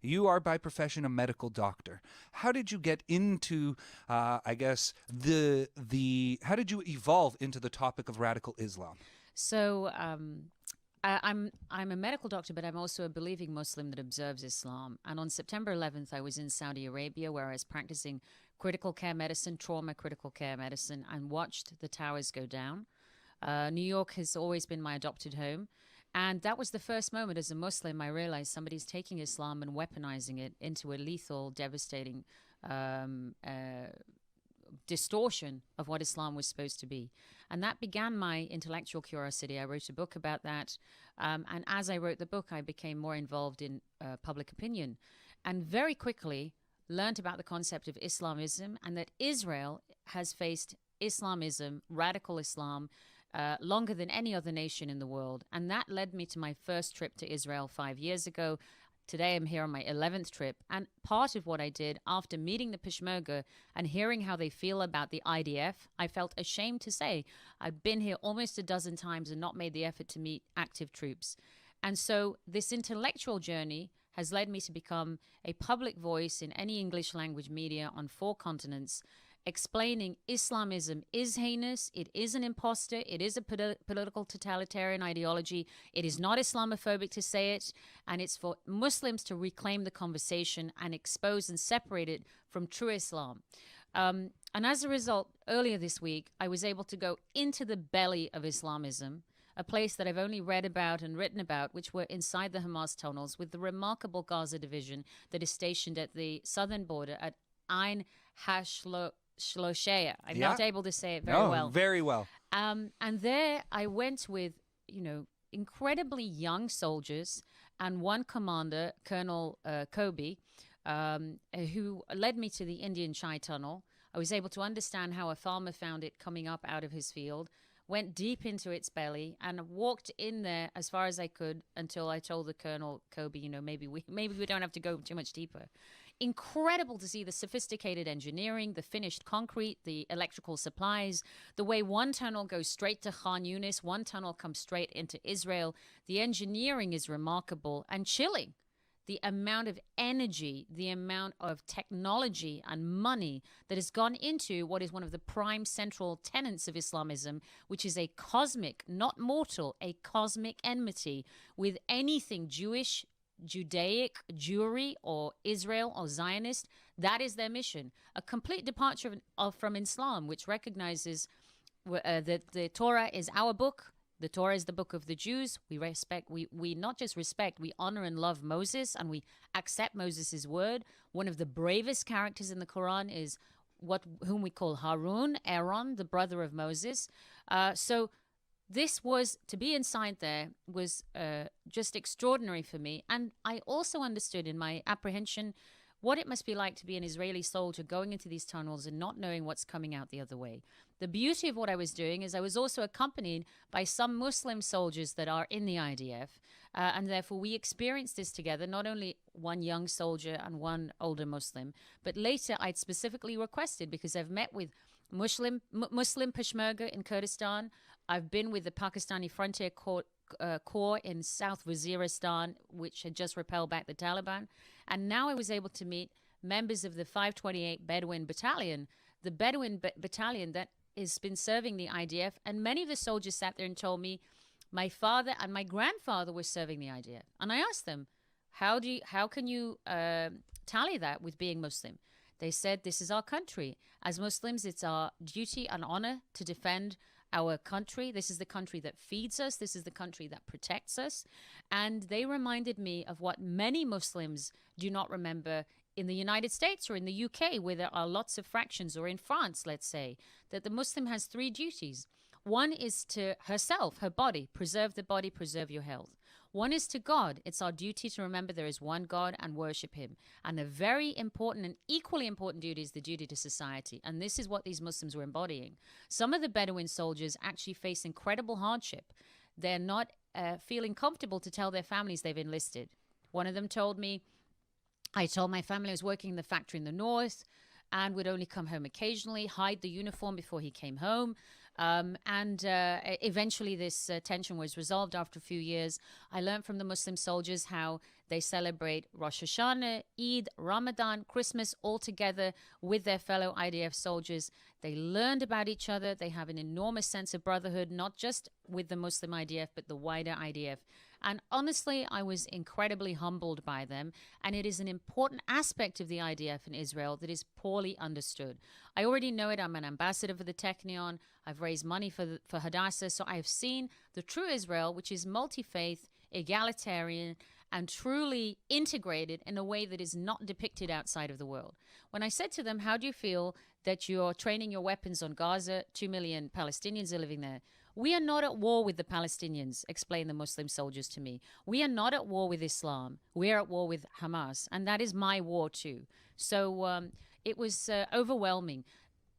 You are by profession a medical doctor. How did you get into, how did you evolve into the topic of radical Islam? So I'm a medical doctor, but I'm also a believing Muslim that observes Islam. And on September 11th, I was in Saudi Arabia where I was practicing critical care medicine, trauma critical care medicine, and watched the towers go down. New York has always been my adopted home. And that was the first moment as a Muslim I realized somebody's taking Islam and weaponizing it into a lethal, devastating distortion of what Islam was supposed to be. And that began my intellectual curiosity. I wrote a book about that. And as I wrote the book, I became more involved in public opinion and very quickly learned about the concept of Islamism and that Israel has faced Islamism, radical Islam, longer than any other nation in the world. And that led me to my first trip to Israel 5 years ago. Today I'm here on my 11th trip, and part of what I did after meeting the Peshmerga and hearing how they feel about the IDF, I felt ashamed to say I've been here almost a dozen times and not made the effort to meet active troops. And so this intellectual journey has led me to become a public voice in any English language media on 4 continents, explaining Islamism is heinous, it is an imposter, it is a political totalitarian ideology, it is not Islamophobic to say it, and it's for Muslims to reclaim the conversation and expose and separate it from true Islam. And as a result, earlier this week, I was able to go into the belly of Islamism, a place that I've only read about and written about, which were inside the Hamas tunnels with the remarkable Gaza division that is stationed at the southern border at Ein Shloshea. I'm not able to say it very well. Very well. And there I went with, incredibly young soldiers and one commander, Colonel Kobe, who led me to the Indian Chai Tunnel. I was able to understand how a farmer found it coming up out of his field, went deep into its belly and walked in there as far as I could until I told the Colonel Kobe, maybe we don't have to go too much deeper. Incredible to see the sophisticated engineering, the finished concrete, the electrical supplies, the way one tunnel goes straight to Khan Yunis, one tunnel comes straight into Israel. The engineering is remarkable and chilling. The amount of energy, the amount of technology and money that has gone into what is one of the prime central tenets of Islamism, which is a cosmic, not mortal, a cosmic enmity with anything Jewish, Judaic, Jewry, or Israel or Zionist. That is their mission. A complete departure from Islam, which recognizes that the Torah is our book. The Torah is the book of the Jews. We respect, we not just respect, we honor and love Moses, and we accept Moses' word. One of the bravest characters in the Quran is whom we call Harun, Aaron, the brother of Moses. So this was, to be inside there was just extraordinary for me. And I also understood in my apprehension what it must be like to be an Israeli soldier going into these tunnels and not knowing what's coming out the other way. The beauty of what I was doing is I was also accompanied by some Muslim soldiers that are in the IDF, and therefore we experienced this together, not only one young soldier and one older Muslim, but later I'd specifically requested, because I've met with Muslim Peshmerga in Kurdistan, I've been with the Pakistani Frontier Corps in South Waziristan, which had just repelled back the Taliban. And now I was able to meet members of the 528 Bedouin Battalion, the Bedouin battalion that has been serving the IDF. And many of the soldiers sat there and told me, my father and my grandfather were serving the IDF. And I asked them, how can you tally that with being Muslim? They said, this is our country. As Muslims, it's our duty and honor to defend our country. This is the country that feeds us. This is the country that protects us. And they reminded me of what many Muslims do not remember in the United States or in the UK, where there are lots of fractions, or in France, let's say, that the Muslim has 3 duties. One is to herself, her body, preserve the body, preserve your health. One is to God. It's our duty to remember there is one God and worship him. And a very important and equally important duty is the duty to society. And this is what these Muslims were embodying. Some of the Bedouin soldiers actually face incredible hardship. They're not feeling comfortable to tell their families they've enlisted. One of them told me, I told my family I was working in the factory in the north and would only come home occasionally, hide the uniform before he came home. Eventually this tension was resolved after a few years. I learned from the Muslim soldiers how They celebrate Rosh Hashanah, Eid, Ramadan, Christmas all together with their fellow IDF soldiers. They learned about each other. They have an enormous sense of brotherhood, not just with the Muslim IDF, but the wider IDF. And honestly, I was incredibly humbled by them. And it is an important aspect of the IDF in Israel that is poorly understood. I already know it. I'm an ambassador for the Technion. I've raised money for Hadassah. So I have seen the true Israel, which is multi-faith, egalitarian, and truly integrated in a way that is not depicted outside of the world. When I said to them, how do you feel that you're training your weapons on Gaza? 2 million Palestinians are living there. We are not at war with the Palestinians, explained the Muslim soldiers to me. We are not at war with Islam. We are at war with Hamas, and that is my war too. So it was overwhelming.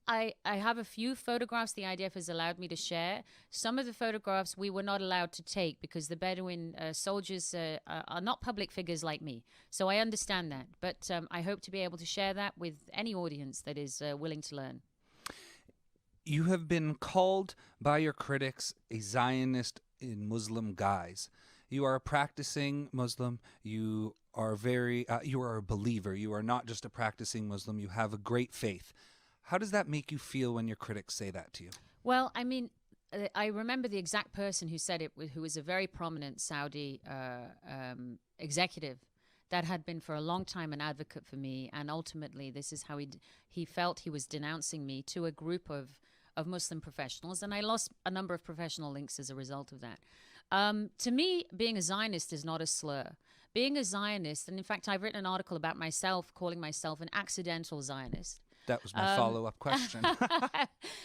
I have a few photographs the IDF has allowed me to share. Some of the photographs we were not allowed to take because the Bedouin soldiers are not public figures like me. So I understand that. But I hope to be able to share that with any audience that is willing to learn. You have been called by your critics a Zionist in Muslim guise. You are a practicing Muslim. You are you are a believer. You are not just a practicing Muslim. You have a great faith. How does that make you feel when your critics say that to you? Well, I mean, I remember the exact person who said it, who was a very prominent Saudi executive that had been for a long time an advocate for me. And ultimately, this is how he felt he was denouncing me to a group of Muslim professionals. And I lost a number of professional links as a result of that. To me, being a Zionist is not a slur. Being a Zionist, and in fact, I've written an article about myself, calling myself an accidental Zionist. That was my follow-up question.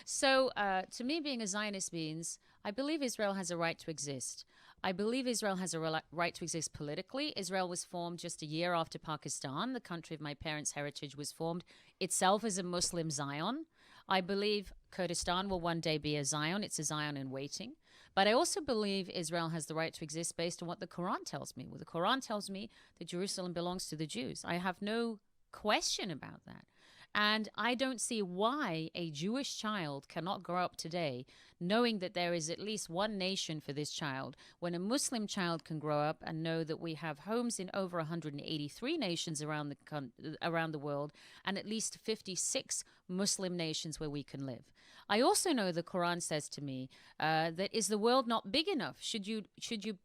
So to me, being a Zionist means I believe Israel has a right to exist. I believe Israel has a right to exist politically. Israel was formed just a year after Pakistan. The country of my parents' heritage was formed itself as a Muslim Zion. I believe Kurdistan will one day be a Zion. It's a Zion in waiting. But I also believe Israel has the right to exist based on what the Quran tells me. Well, the Quran tells me that Jerusalem belongs to the Jews. I have no question about that. And I don't see why a Jewish child cannot grow up today knowing that there is at least one nation for this child, when a Muslim child can grow up and know that we have homes in over 183 nations around the world and at least 56 Muslim nations where we can live. I also know the Quran says to me that is the world not big enough? Should you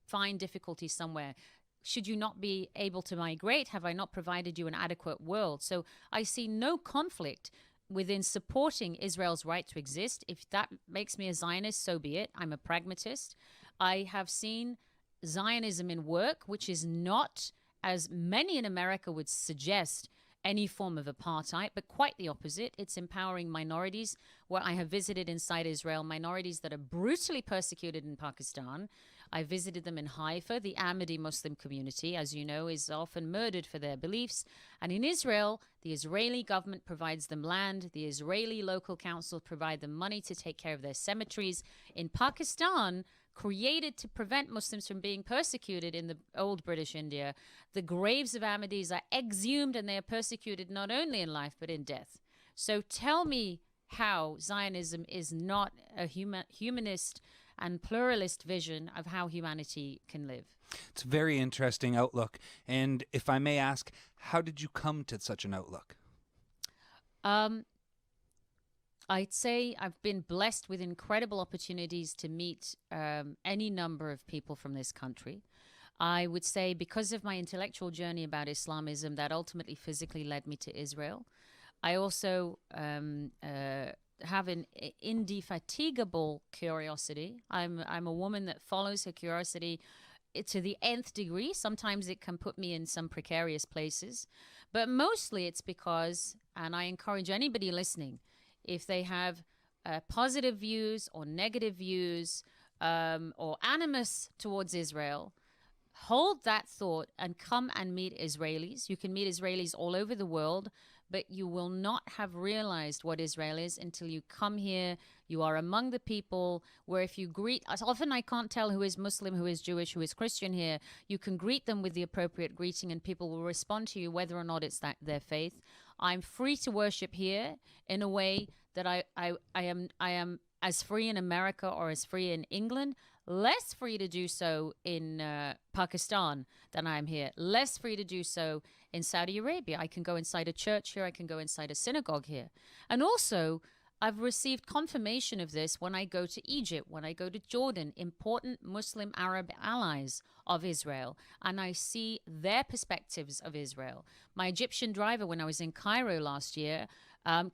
find difficulty somewhere? Should you not be able to migrate? Have I not provided you an adequate world? So I see no conflict within supporting Israel's right to exist. If that makes me a Zionist, so be it. I'm a pragmatist. I have seen Zionism in work, which is not, as many in America would suggest, any form of apartheid, but quite the opposite. It's empowering minorities, where I have visited inside Israel, minorities that are brutally persecuted in Pakistan. I visited them in Haifa. The Ahmadi Muslim community, as you know, is often murdered for their beliefs. And in Israel, the Israeli government provides them land. The Israeli local council provide them money to take care of their cemeteries. In Pakistan, created to prevent Muslims from being persecuted in the old British India, the graves of Ahmadis are exhumed and they are persecuted not only in life but in death. So tell me how Zionism is not a humanist and pluralist vision of how humanity can live. It's a very interesting outlook. And if I may ask, how did you come to such an outlook? I'd say I've been blessed with incredible opportunities to meet any number of people from this country. I would say because of my intellectual journey about Islamism, that ultimately physically led me to Israel. I also have an indefatigable curiosity. I'm a woman that follows her curiosity to the nth degree. Sometimes it can put me in some precarious places, but mostly it's because, and I encourage anybody listening, if they have positive views or negative views or animus towards Israel, hold that thought and come and meet Israelis. You can meet Israelis all over the world, but you will not have realized what Israel is until you come here. You are among the people where if you greet, often I can't tell who is Muslim, who is Jewish, who is Christian here. You can greet them with the appropriate greeting and people will respond to you whether or not it's their faith. I'm free to worship here in a way that I am as free in America or as free in England. less free to do so in Pakistan than I am here, less free to do so in Saudi Arabia. I can go inside a church here, I can go inside a synagogue here. And also, I've received confirmation of this when I go to Egypt, when I go to Jordan, important Muslim Arab allies of Israel, and I see their perspectives of Israel. My Egyptian driver, when I was in Cairo last year,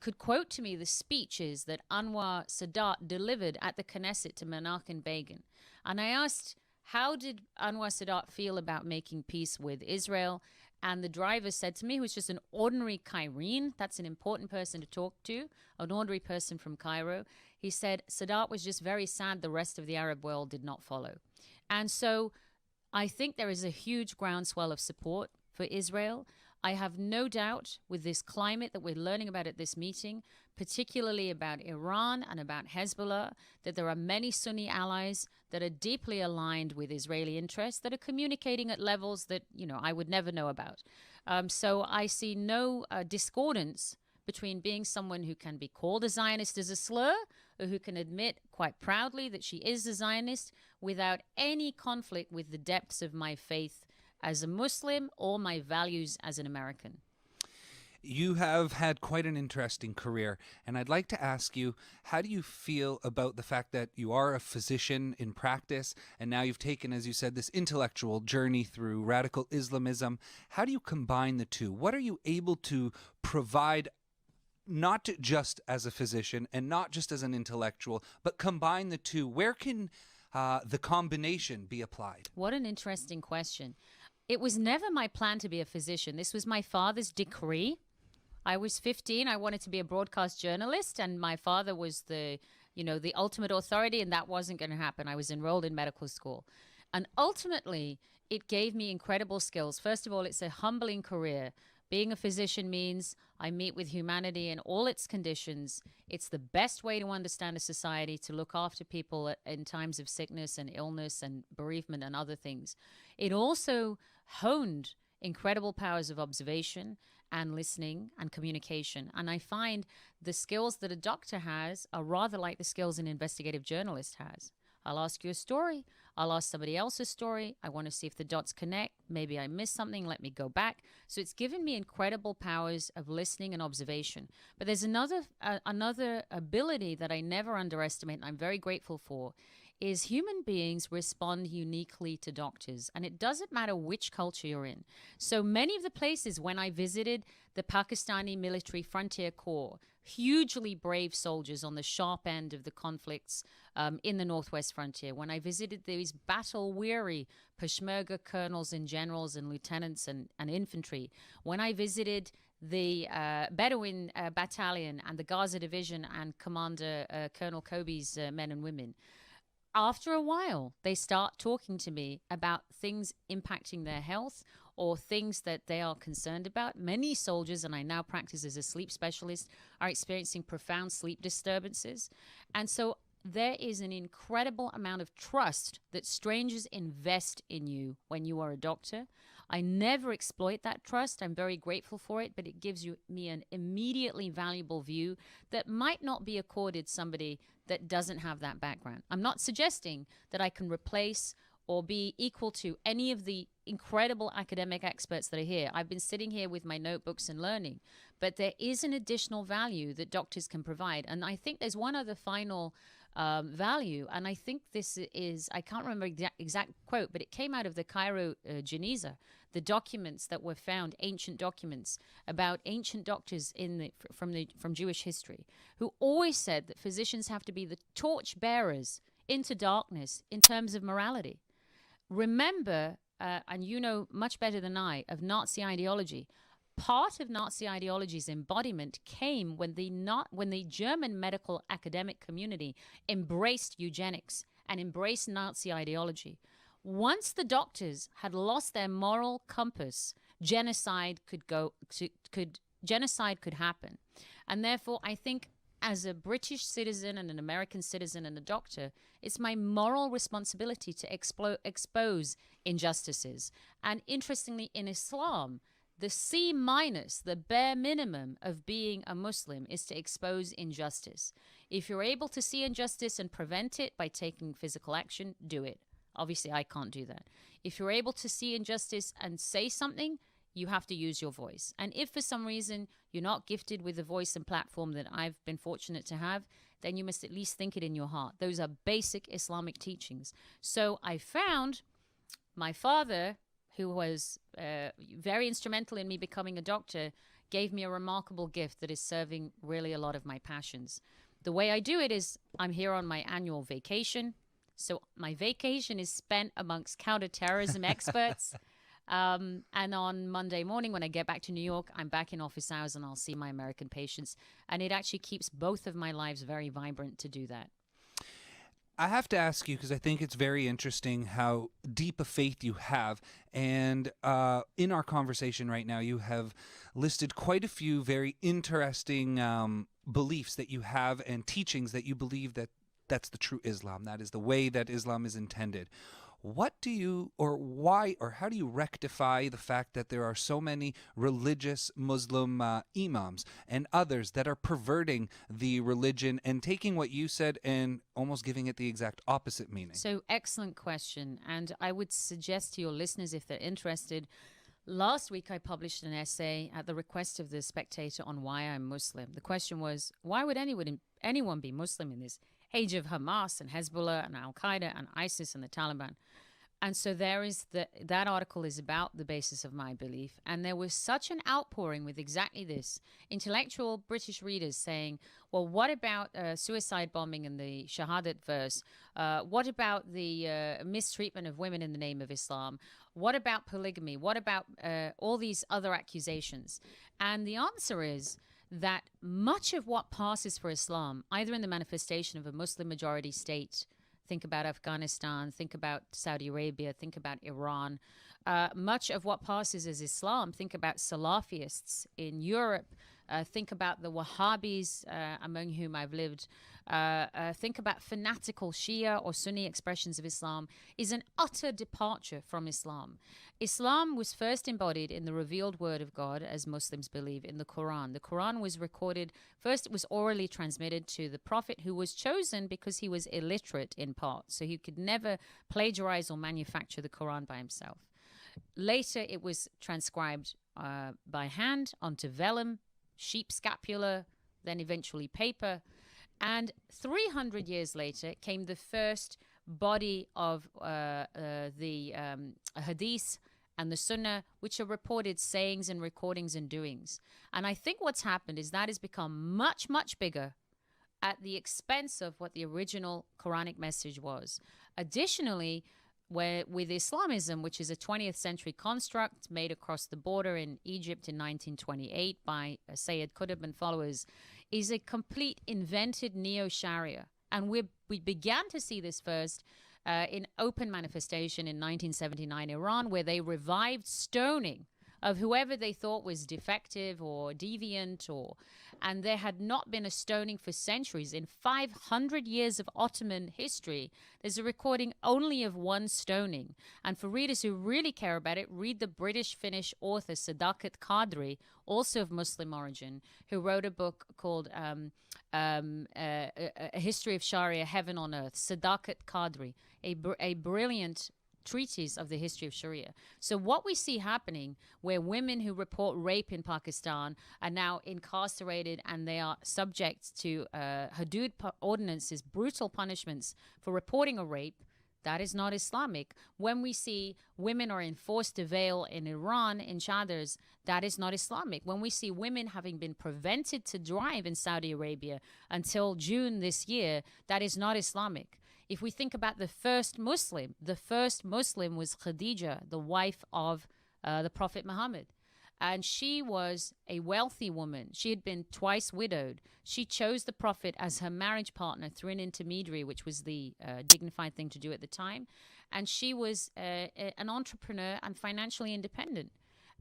could quote to me the speeches that Anwar Sadat delivered at the Knesset to Menachem Begin. And I asked, how did Anwar Sadat feel about making peace with Israel? And the driver said to me, who's just an ordinary Cairene, that's an important person to talk to, an ordinary person from Cairo, he said Sadat was just very sad the rest of the Arab world did not follow. And so I think there is a huge groundswell of support for Israel. I have no doubt with this climate that we're learning about at this meeting, particularly about Iran and about Hezbollah, that there are many Sunni allies that are deeply aligned with Israeli interests that are communicating at levels that, I would never know about. So I see no discordance between being someone who can be called a Zionist as a slur or who can admit quite proudly that she is a Zionist without any conflict with the depths of my faith as a Muslim or my values as an American. You have had quite an interesting career, and I'd like to ask you, how do you feel about the fact that you are a physician in practice, and now you've taken, as you said, this intellectual journey through radical Islamism? How do you combine the two? What are you able to provide, not just as a physician and not just as an intellectual, but combine the two? Where can the combination be applied? What an interesting question. It was never my plan to be a physician. This was my father's decree. I was 15. I wanted to be a broadcast journalist, and my father was the ultimate authority, and that wasn't going to happen. I was enrolled in medical school. And ultimately, it gave me incredible skills. First of all, it's a humbling career. Being a physician means I meet with humanity in all its conditions. It's the best way to understand a society, to look after people in times of sickness and illness and bereavement and other things. It also honed incredible powers of observation and listening and communication. And I find the skills that a doctor has are rather like the skills an investigative journalist has. I'll ask you a story. I'll ask somebody else a story. I want to see if the dots connect. Maybe I missed something. Let me go back. So it's given me incredible powers of listening and observation. But there's another ability that I never underestimate, and I'm very grateful for, is human beings respond uniquely to doctors, and it doesn't matter which culture you're in. So many of the places when I visited the Pakistani military frontier corps, hugely brave soldiers on the sharp end of the conflicts in the Northwest frontier. When I visited these battle-weary Peshmerga colonels and generals and lieutenants and infantry. When I visited the Bedouin battalion and the Gaza division and Commander Colonel Kobe's men and women, after a while, they start talking to me about things impacting their health or things that they are concerned about. Many soldiers, and I now practice as a sleep specialist, are experiencing profound sleep disturbances. And so there is an incredible amount of trust that strangers invest in you when you are a doctor. I never exploit that trust. I'm very grateful for it, but it gives me an immediately valuable view that might not be accorded somebody that doesn't have that background. I'm not suggesting that I can replace or be equal to any of the incredible academic experts that are here. I've been sitting here with my notebooks and learning, but there is an additional value that doctors can provide. And I think there's one other final value, and I think this is, I can't remember exact quote, but it came out of the Cairo Geniza, the documents that were found, ancient documents about ancient doctors from Jewish history, who always said that physicians have to be the torch bearers into darkness in terms of morality. Remember, and you know much better than I, of Nazi ideology. Part of Nazi ideology's embodiment came when the German medical academic community embraced eugenics and embraced Nazi ideology. Once the doctors had lost their moral compass, genocide could happen. And therefore, I think as a British citizen and an American citizen and a doctor, it's my moral responsibility to expose injustices. And interestingly, in Islam, The C minus, the bare minimum of being a Muslim, is to expose injustice. If you're able to see injustice and prevent it by taking physical action, do it. Obviously, I can't do that. If you're able to see injustice and say something, you have to use your voice. And if for some reason you're not gifted with the voice and platform that I've been fortunate to have, then you must at least think it in your heart. Those are basic Islamic teachings. So I found my father, who was very instrumental in me becoming a doctor, gave me a remarkable gift that is serving really a lot of my passions. The way I do it is I'm here on my annual vacation. So my vacation is spent amongst counter-terrorism experts. And on Monday morning, when I get back to New York, I'm back in office hours and I'll see my American patients. And it actually keeps both of my lives very vibrant to do that. I have to ask you, because I think it's very interesting how deep a faith you have. And in our conversation right now, you have listed quite a few very interesting beliefs that you have and teachings that you believe that that's the true Islam. That is the way that Islam is intended. What do you, or why, or how do you rectify the fact that there are so many religious Muslim imams and others that are perverting the religion and taking what you said and almost giving it the exact opposite meaning? So, excellent question. And I would suggest to your listeners, if they're interested, last week I published an essay at the request of the Spectator on why I'm Muslim. The question was, why would anyone be Muslim in this age of Hamas and Hezbollah and Al-Qaeda and ISIS and the Taliban? And so there is that article is about the basis of my belief. And there was such an outpouring with exactly this. Intellectual British readers saying, well, what about suicide bombing and the Shahadat verse? What about the mistreatment of women in the name of Islam? What about polygamy? What about all these other accusations? And the answer is that much of what passes for Islam, either in the manifestation of a Muslim majority state, think about Afghanistan, think about Saudi Arabia, think about Iran. Much of what passes as Islam, think about Salafists in Europe, think about the Wahhabis among whom I've lived, think about fanatical Shia or Sunni expressions of Islam, is an utter departure from Islam. Islam was first embodied in the revealed word of God, as Muslims believe, in the Quran. The Quran was recorded, first it was orally transmitted to the Prophet, who was chosen because he was illiterate in part, so he could never plagiarize or manufacture the Quran by himself. Later it was transcribed by hand onto vellum, sheep scapula, then eventually paper. And 300 years later came the first body of the hadith and the sunnah, which are reported sayings and recordings and doings. And I think what's happened is that has become much, much bigger at the expense of what the original Quranic message was. Additionally, with Islamism, which is a 20th century construct made across the border in Egypt in 1928 by Sayyid Qutb and followers, is a complete invented neo-Sharia. And we began to see this first in open manifestation in 1979 Iran, where they revived stoning of whoever they thought was defective or deviant, and there had not been a stoning for centuries. In 500 years of Ottoman history, there's a recording only of one stoning. And for readers who really care about it, read the British-Finnish author Sadakat Qadri, also of Muslim origin, who wrote a book called A History of Sharia, Heaven on Earth. Sadakat Qadri, a brilliant treatise of the history of Sharia. So what we see happening, where women who report rape in Pakistan are now incarcerated and they are subject to Hudud ordinances, brutal punishments for reporting a rape, that is not Islamic. When we see women are enforced to veil in Iran in chadars, that is not Islamic. When we see women having been prevented to drive in Saudi Arabia until June this year, that is not Islamic. If we think about the first Muslim was Khadija, the wife of the Prophet Muhammad. And she was a wealthy woman. She had been twice widowed. She chose the Prophet as her marriage partner through an intermediary, which was the dignified thing to do at the time. And she was an entrepreneur and financially independent.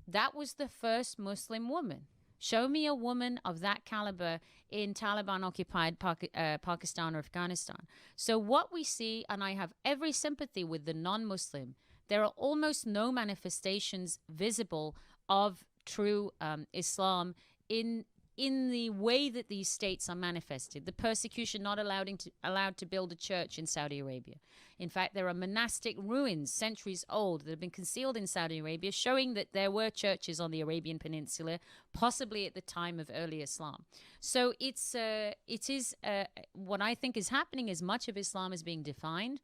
That was the first Muslim woman. Show me a woman of that caliber in Taliban-occupied Pakistan or Afghanistan. So what we see, and I have every sympathy with the non-Muslim, there are almost no manifestations visible of true Islam in the way that these states are manifested. The persecution not allowed to build a church in Saudi Arabia. In fact, there are monastic ruins centuries old that have been concealed in Saudi Arabia, showing that there were churches on the Arabian Peninsula, possibly at the time of early Islam. So it is what I think is happening is much of Islam is being defined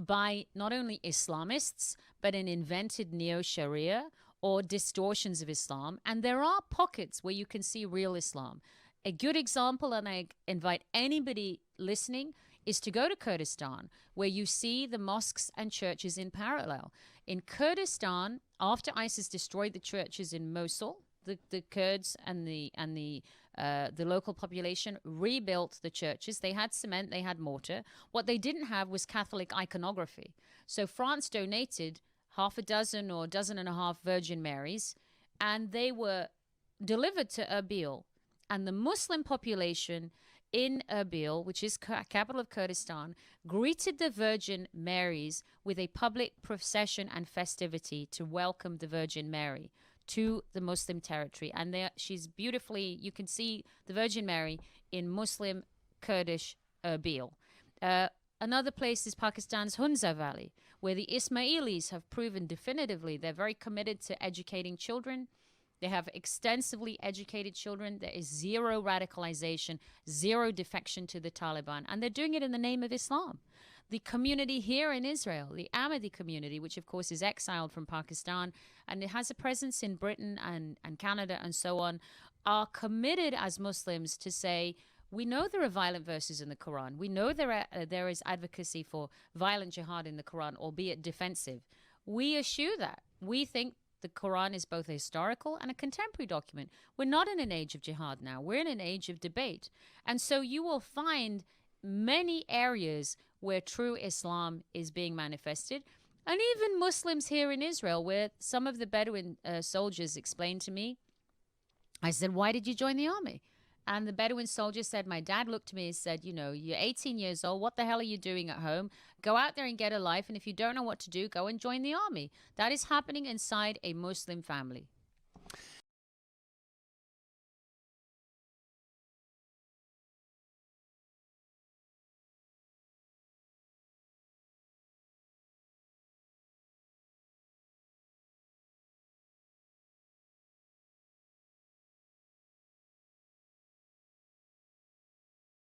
by not only Islamists, but an invented neo-Sharia or distortions of Islam. And there are pockets where you can see real Islam. A good example, and I invite anybody listening, is to go to Kurdistan, where you see the mosques and churches in parallel. In Kurdistan, after ISIS destroyed the churches in Mosul, the Kurds and the local population rebuilt the churches. They had cement, they had mortar. What they didn't have was Catholic iconography. So France donated half a dozen or a dozen and a half Virgin Marys, and they were delivered to Erbil. And the Muslim population in Erbil, which is capital of Kurdistan, greeted the Virgin Marys with a public procession and festivity to welcome the Virgin Mary to the Muslim territory. And there, she's beautifully, you can see the Virgin Mary in Muslim Kurdish Erbil. Another place is Pakistan's Hunza Valley, where the Ismailis have proven definitively they're very committed to educating children. They have extensively educated children. There is zero radicalization, zero defection to the Taliban, and they're doing it in the name of Islam. The community here in Israel, the Ahmadi community, which of course is exiled from Pakistan, and it has a presence in Britain and Canada and so on, are committed as Muslims to say, we know there are violent verses in the Quran. We know there is advocacy for violent jihad in the Quran, albeit defensive. We eschew that. We think the Quran is both a historical and a contemporary document. We're not in an age of jihad now. We're in an age of debate. And so you will find many areas where true Islam is being manifested. And even Muslims here in Israel, where some of the Bedouin soldiers explained to me, I said, why did you join the army? And the Bedouin soldier said, my dad looked to me and said, you know, you're 18 years old. What the hell are you doing at home? Go out there and get a life. And if you don't know what to do, go and join the army. That is happening inside a Muslim family.